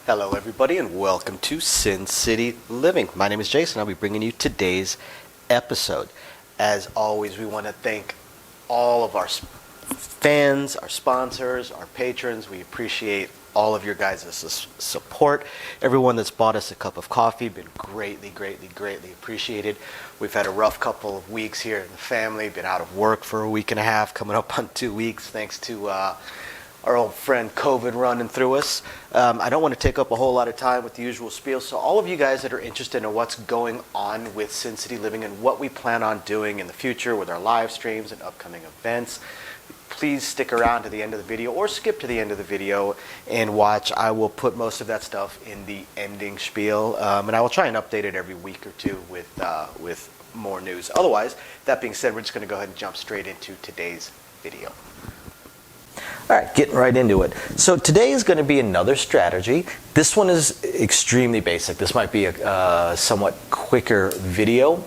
Hello everybody and welcome to Sin City Living. My name is Jason. I'll be bringing you today's episode. As always, we want to thank all of our fans, our sponsors, our patrons. We appreciate all of your guys' support. Everyone that's bought us a cup of coffee, been greatly appreciated. We've had a rough couple of weeks here in the family, been out of work for a week and a half, coming up on 2 weeks, thanks to our old friend COVID running through us. I don't want to take up a whole lot of time with the usual spiel, so all of you guys that are interested in what's going on with Sin City Living and what we plan on doing in the future with our live streams and upcoming events, please stick around to the end of the video or skip to the end of the video and watch. I will put most of that stuff in the ending spiel, and I will try and update it every week or two with more news. Otherwise, that being said, we're just going to go ahead and jump straight into today's video. All right, getting right into it. So today is going to be another strategy. This one is extremely basic. This might be a somewhat quicker video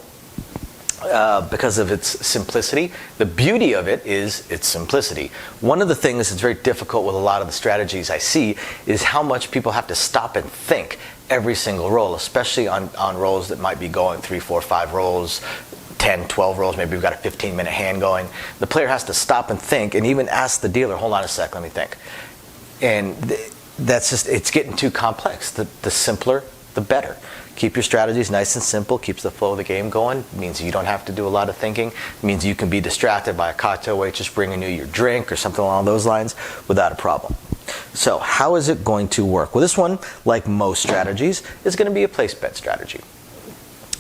because of its simplicity. The beauty of it is its simplicity. One of the things that's very difficult with a lot of the strategies I see is how much people have to stop and think every single roll, especially on rolls that might be going 3, 4, 5 rolls, 10, 12 rolls, maybe we've got a 15-minute hand going. The player has to stop and think and even ask the dealer, hold on a sec, let me think. And that's just, it's getting too complex. The simpler, the better. Keep your strategies nice and simple, keeps the flow of the game going, means you don't have to do a lot of thinking, means you can be distracted by a cocktail waitress bringing you your drink or something along those lines without a problem. So how is it going to work? Well, this one, like most strategies, is going to be a place bet strategy.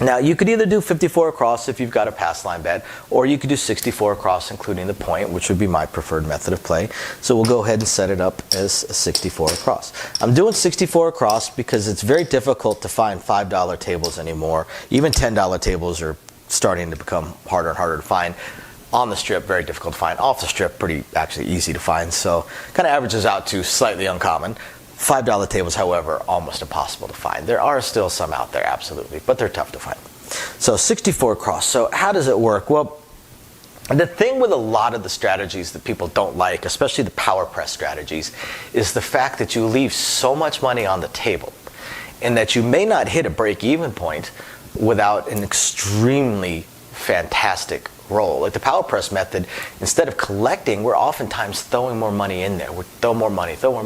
Now, you could either do 54 across if you've got a pass line bet, or you could do 64 across including the point, which would be my preferred method of play. So we'll go ahead and set it up as a 64 across. I'm doing 64 across because it's very difficult to find $5 tables anymore. Even $10 tables are starting to become harder and harder to find. On the strip, very difficult to find. Off the strip, pretty actually easy to find. So kind of averages out to slightly uncommon. $5 tables, however, almost impossible to find. There are still some out there, absolutely, but they're tough to find. So 64 across. So how does it work? Well, the thing with a lot of the strategies that people don't like, especially the power press strategies, is the fact that you leave so much money on the table and that you may not hit a break-even point without an extremely fantastic roll. Like the power press method, instead of collecting, we're oftentimes throwing more money in there. We throw more money, so we're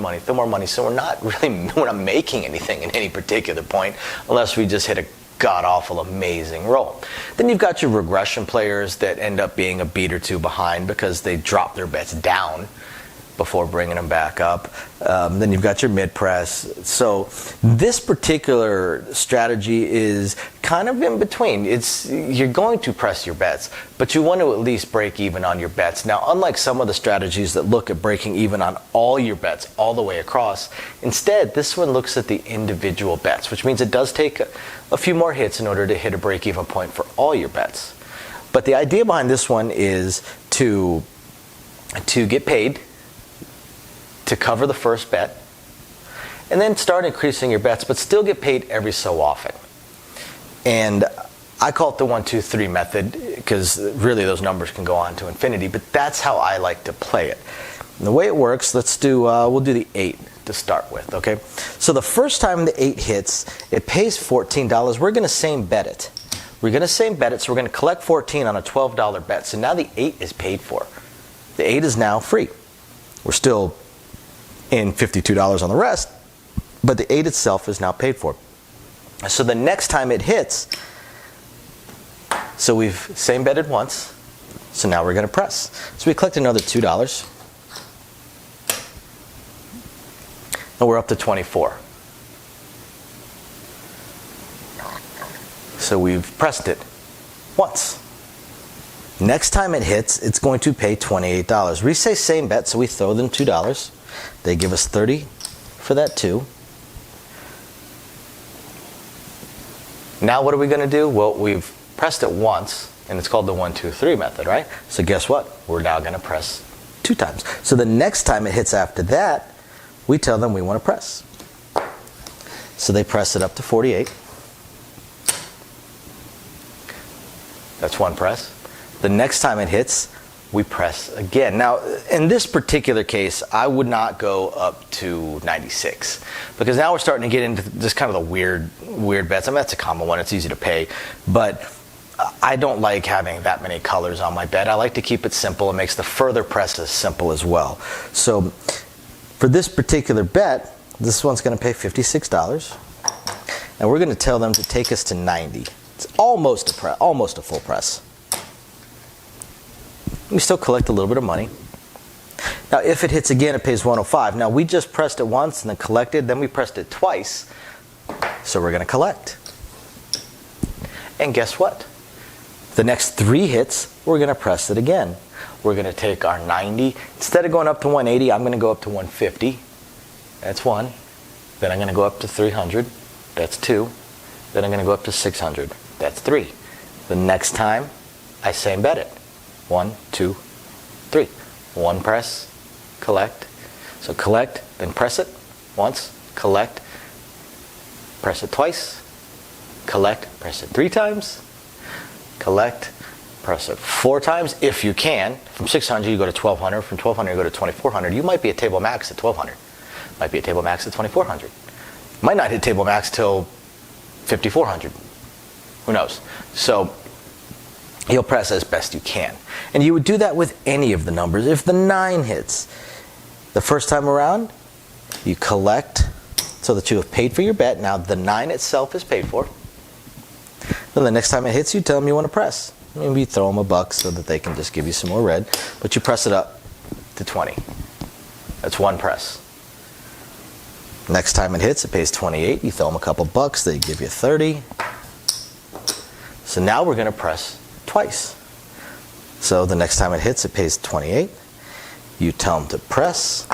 not making anything at any particular point unless we just hit a god-awful amazing roll. Then you've got your regression players that end up being a beat or two behind because they drop their bets down before bringing them back up. Then you've got your mid-press. So this particular strategy is kind of in between. You're going to press your bets, but you want to at least break even on your bets. Now, unlike some of the strategies that look at breaking even on all your bets all the way across, instead, this one looks at the individual bets, which means it does take a few more hits in order to hit a break-even point for all your bets. But the idea behind this one is to get paid to cover the first bet, and then start increasing your bets, but still get paid every so often. And I call it the 1, 2, 3 method because really those numbers can go on to infinity, but that's how I like to play it. And the way it works, we'll do the 8 to start with, okay? So the first time the 8 hits, it pays $14. We're going to same bet it. So we're going to collect 14 on a $12 bet. So now the 8 is paid for. The 8 is now free. We're still in $52 on the rest, but the 8 itself is now paid for. So the next time it hits, so we've same betted once, so now we're going to press. So we collect another $2, and we're up to 24. So we've pressed it once. Next time it hits, it's going to pay $28. We say same bet, so we throw them $2. They give us 30 for that 2. Now what are we going to do? Well, we've pressed it once, and it's called the 1, 2, 3 method, right? So guess what? We're now going to press 2 times. So the next time it hits after that, we tell them we want to press. So they press it up to 48. That's one press. The next time it hits, we press again. Now, in this particular case, I would not go up to 96 because now we're starting to get into just kind of the weird bets. I mean, that's a common one. It's easy to pay, but I don't like having that many colors on my bet. I like to keep it simple. It makes the further presses simple as well. So for this particular bet, this one's going to pay $56, and we're going to tell them to take us to 90. It's almost a full press. We still collect a little bit of money. Now, if it hits again, it pays 105. Now, we just pressed it once and then collected. Then we pressed it twice. So we're going to collect. And guess what? The next 3 hits, we're going to press it again. We're going to take our 90. Instead of going up to 180, I'm going to go up to 150. That's 1. Then I'm going to go up to 300. That's 2. Then I'm going to go up to 600. That's 3. The next time, I same bet it. 1, 2, 3. 1 press, collect. So collect, then press it once, collect, press it twice, collect, press it 3 times, collect, press it 4 times if you can. From 600 you go to 1200, from 1200 you go to 2400. You might be at table max at 1200. Might be at table max at 2400. Might not hit table max till 5400. Who knows? So you'll press as best you can. And you would do that with any of the numbers. If the 9 hits, the first time around, you collect so that you have paid for your bet. Now the 9 itself is paid for. Then the next time it hits, you tell them you want to press. Maybe you throw them a buck so that they can just give you some more red. But you press it up to 20. That's 1 press. Next time it hits, it pays 28. You throw them a couple bucks, they give you 30. So now we're going to press twice. So the next time it hits, it pays 28. You tell them to press,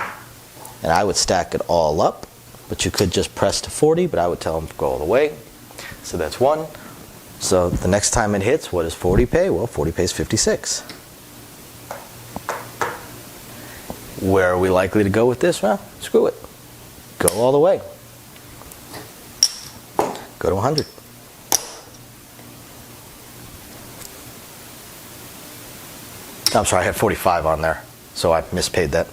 and I would stack it all up, but you could just press to 40, but I would tell them to go all the way. So that's 1. So the next time it hits, what does 40 pay? Well, 40 pays 56. Where are we likely to go with this? Well, screw it. Go all the way. Go to 100. I'm sorry, I had 45 on there, so I mispaid that.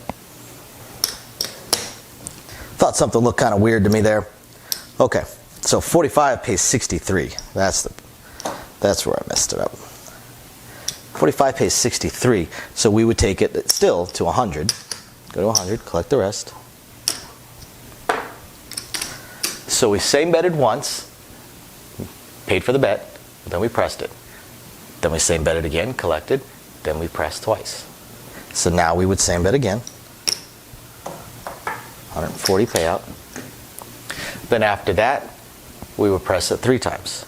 Thought something looked kind of weird to me there. Okay, so 45 pays 63. That's where I messed it up. 45 pays 63, so we would take it still to 100. Go to 100, collect the rest. So we same betted once, paid for the bet, then we pressed it. Then we same betted again, collected. Then we press twice. So now we would same bet again. 140 payout. Then after that, we would press it 3 times.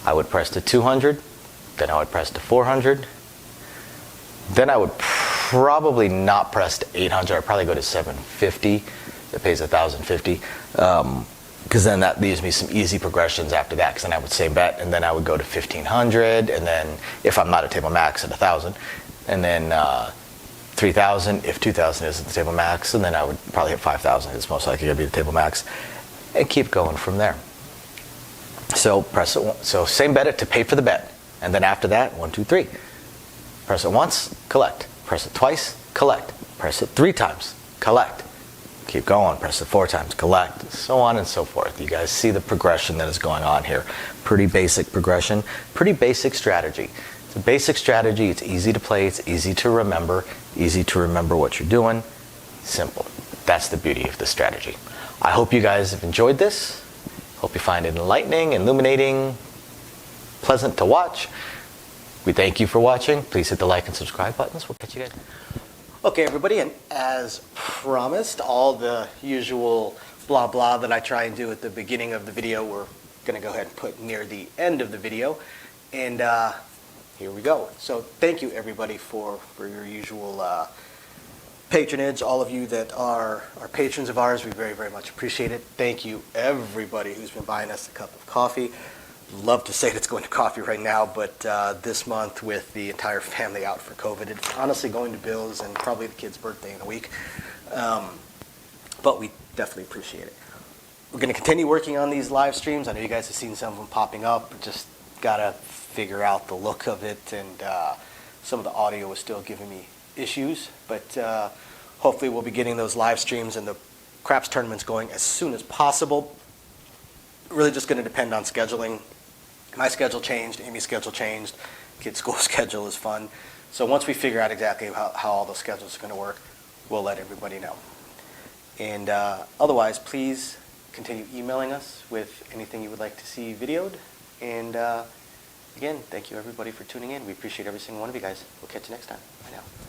I would press to 200. Then I would press to 400. Then I would probably not press to 800. I'd probably go to 750. It pays 1,050. Because then that leaves me some easy progressions after that, because then I would same bet, and then I would go to 1,500, and then if I'm not at table max, at 1,000, and then 3,000 if 2,000 is at the table max, and then I would probably hit 5,000. It's most likely going to be the table max, and keep going from there. So press it. So same bet it to pay for the bet, and then after that, 1, 2, 3. Press it once, collect. Press it twice, collect. Press it 3 times, collect. Keep going, press it 4 times, collect, so on and so forth. You guys see the progression that is going on here. Pretty basic progression, pretty basic strategy. It's a basic strategy, it's easy to play, it's easy to remember what you're doing. Simple. That's the beauty of this strategy. I hope you guys have enjoyed this. Hope you find it enlightening, illuminating, pleasant to watch. We thank you for watching. Please hit the like and subscribe buttons. We'll catch you guys. Okay, everybody, and as promised, all the usual blah blah that I try and do at the beginning of the video, we're going to go ahead and put near the end of the video. And here we go. So thank you, everybody, for your usual patronage. All of you that are patrons of ours, we very, very much appreciate it. Thank you, everybody who's been buying us a cup of coffee. Love to say it's going to coffee right now, but this month with the entire family out for COVID, it's honestly going to Bill's and probably the kid's birthday in a week. But we definitely appreciate it. We're going to continue working on these live streams. I know you guys have seen some of them popping up. Just got to figure out the look of it and some of the audio was still giving me issues, but hopefully we'll be getting those live streams and the craps tournaments going as soon as possible. Really just going to depend on scheduling. My schedule changed, Amy's schedule changed, kids' school schedule is fun. So once we figure out exactly how all those schedules are going to work, we'll let everybody know. And otherwise, please continue emailing us with anything you would like to see videoed. And again, thank you everybody for tuning in. We appreciate every single one of you guys. We'll catch you next time. Bye now.